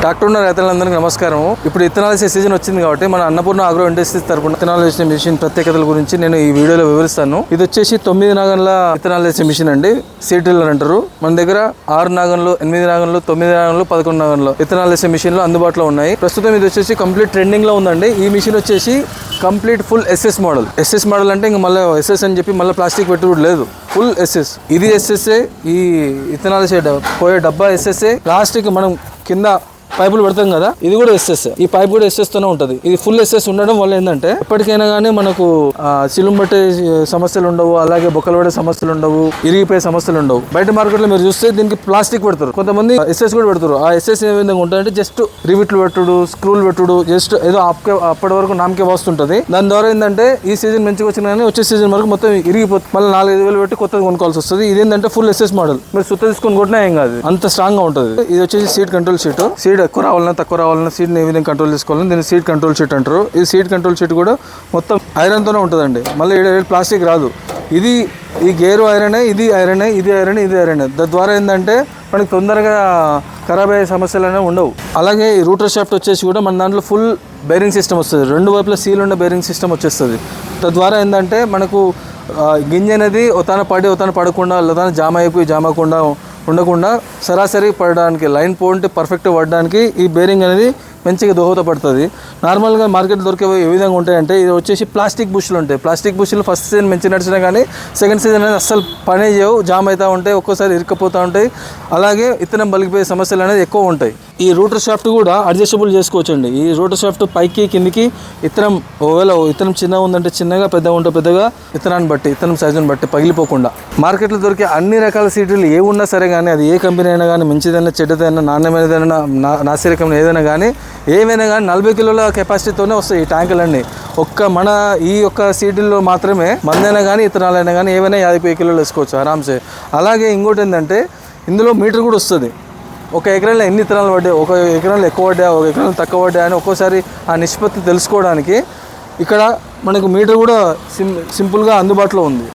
Tractor ఉన్న రైతులందరికీ నమస్కారం. ఇప్పుడు విత్తనాలు వేసే సీజన్ వచ్చింది కాబట్టి మన అన్నపూర్ణ అగ్రో ఇండస్ట్రీస్ తరపున విత్తనాలు వేసే మిషన్ ప్రత్యేకతల గురించి నేను ఈ వీడియోలో వివరిస్తాను. ఇది వచ్చేసి 9 నాగన్ల విత్తనాలు వేసే మిషన్ అండి, సీడ్ డ్రిల్లర్ అంటారు. మన దగ్గర 6 నాగన్లు, 8 నాగన్లు, 9 నాగన్లు, 11 నాగన్లు విత్తనాలు వేసే మిషన్లు అందుబాటులో ఉన్నాయి. ప్రస్తుతం ఇది వచ్చేసి కంప్లీట్ ట్రెండింగ్ లో ఉందండి. ఈ మిషన్ వచ్చేసి complete full SS model. SS model అంటే ఇంకా మళ్ళీ ఎస్ఎస్ అని చెప్పి మళ్ళీ ప్లాస్టిక్ పెట్టుబడి లేదు, ఫుల్ ఎస్ఎస్. ఇది ఎస్ఎస్ఏ, ఈ విత్తనాలు పోయే డబ్బా ఎస్ఎస్ఏ. ప్లాస్టిక్ మనం కింద పైపులు పెడతాం కదా, ఇది కూడా ఎస్ఎస్. ఈ పైప్ కూడా ఎస్ఎస్ తోనే ఉంటుంది. ఇది ఫుల్ ఎస్ఎస్ ఉండడం వల్ల ఏంటంటే ఎప్పటికైనా కానీ మనకు చిలుం పట్టే సమస్యలు ఉండవు, అలాగే బొక్కలు పడే సమస్యలు ఉండవు, ఇరిగిపోయే సమస్యలు ఉండవు. బయట మార్కెట్ లో మీరు చూస్తే దీనికి ప్లాస్టిక్ పెడతారు, కొంతమంది ఎస్ఎస్ కూడా పెడతారు. ఆ ఎస్ఎస్ ఏ విధంగా ఉంటాయంటే జస్ట్ రివిట్లు పెట్టుడు, స్క్రూలు పెట్టుడు, జస్ట్ ఏదో అప్పటి వరకు నామకే వస్తుంటది. దాని ద్వారా ఏంటంటే ఈ సీజన్ మంచిగా వచ్చిన కానీ వచ్చే సీజన్ వరకు మొత్తం ఇరిగిపోతుంది. మళ్ళీ 4-5 వేలు పెట్టి కొత్తది కొనుక్కోవాల్సి వస్తుంది. ఇదేంటంటే ఫుల్ ఎస్ఎస్ మోడల్. మీరు సుత్త తీసుకొని కొట్టినా ఏం కాదు, అంత స్ట్రాంగ్ గా ఉంటుంది. ఇది వచ్చేసి సీడ్ కంట్రోల్ షీట్. సీడ్ ఎక్కువ రావాలన్నా తక్కువ రావాలన్నా సీడ్ని ఏ విధంగా కంట్రోల్ చేసుకోవాలని దీన్ని సీడ్ కంట్రోల్ షీట్ అంటారు. ఈ సీడ్ కంట్రోల్ షీట్ కూడా మొత్తం ఐరన్తోనే ఉంటుందండి. మళ్ళీ ప్లాస్టిక్ రాదు. ఇది ఈ గేరు ఐరనే, ఇది ఐరనే, ఇది ఐరనే, ఇది ఐరనే. తద్వారా ఏంటంటే మనకి తొందరగా ఖరాబ్ అయ్యే సమస్యలు అనేవి ఉండవు. అలాగే ఈ రూటర్ షాఫ్ట్ వచ్చేసి కూడా మన దాంట్లో ఫుల్ బేరింగ్ సిస్టమ్ వస్తుంది. 2 వైపులా సీల్ ఉండే బేరింగ్ సిస్టమ్ వచ్చేస్తుంది. తద్వారా ఏంటంటే మనకు గింజ అనేది ఒతాన పడకుండా, ఒతాన జామ అయిపోయి జామకుండా ఉండకుండా సరాసరి పడడానికి, లైన్ పోంటే పర్ఫెక్ట్ పడడానికి ఈ బేరింగ్ అనేది మంచిగా దోహదపడుతుంది. నార్మల్గా మార్కెట్ దొరికే ఏ విధంగా ఉంటాయంటే ఇది వచ్చేసి ప్లాస్టిక్ బుష్లు ఉంటాయి. ప్లాస్టిక్ బుష్లు ఫస్ట్ సీజన్ మంచి నడిచినా కానీ సెకండ్ సీజన్ అనేది అస్సలు పనే చేయవు, జామ్ అవుతూ ఉంటాయి, ఒక్కోసారి ఇరుక్కపోతూ ఉంటాయి. అలాగే విత్తనం బలిగిపోయే సమస్యలు అనేది ఎక్కువ ఉంటాయి. ఈ రూటర్ షాఫ్ట్ కూడా అడ్జస్టబుల్ చేసుకోవచ్చండి. ఈ రూటర్ షాఫ్ట్ పైకి కిందికి విత్తనం, ఒకవేళ విత్తనం చిన్నగా ఉందంటే చిన్నగా, పెద్దగా ఉంటే పెద్దగా, విత్తనాన్ని బట్టి, విత్తనం సైజుని బట్టి పగిలిపోకుండా. మార్కెట్లో దొరికే అన్ని రకాల సీడ్లు ఏ ఉన్నా సరే కానీ, అది ఏ కంపెనీ అయినా కానీ, మంచిదైనా చెడ్డదైనా, నాణ్యమైనదైనా, నాసిరకమైన ఏదైనా కానీ, ఏవైనా కానీ 40 కిలోల కెపాసిటీతోనే వస్తాయి ఈ ట్యాంకులన్నీ. మన ఈ యొక్క సీడ్లో మాత్రమే మందైనా కానీ, విత్తనాలైనా కానీ ఏవైనా 50 కిలోలు వేసుకోవచ్చు ఆరామ్సే. అలాగే ఇంకోటి ఏంటంటే ఇందులో మీటర్ కూడా వస్తుంది. ఒక ఎకరంలో ఎన్ని విత్తనాలు పడ్డాయి, ఒక ఎకరంలో ఎక్కువ పడ్డాయి, ఒక ఎకరంలో తక్కువ పడ్డాయి అని ఒక్కోసారి ఆ నిష్పత్తి తెలుసుకోవడానికి ఇక్కడ మనకు మీటర్ కూడా సింపుల్గా అందుబాటులో ఉంది.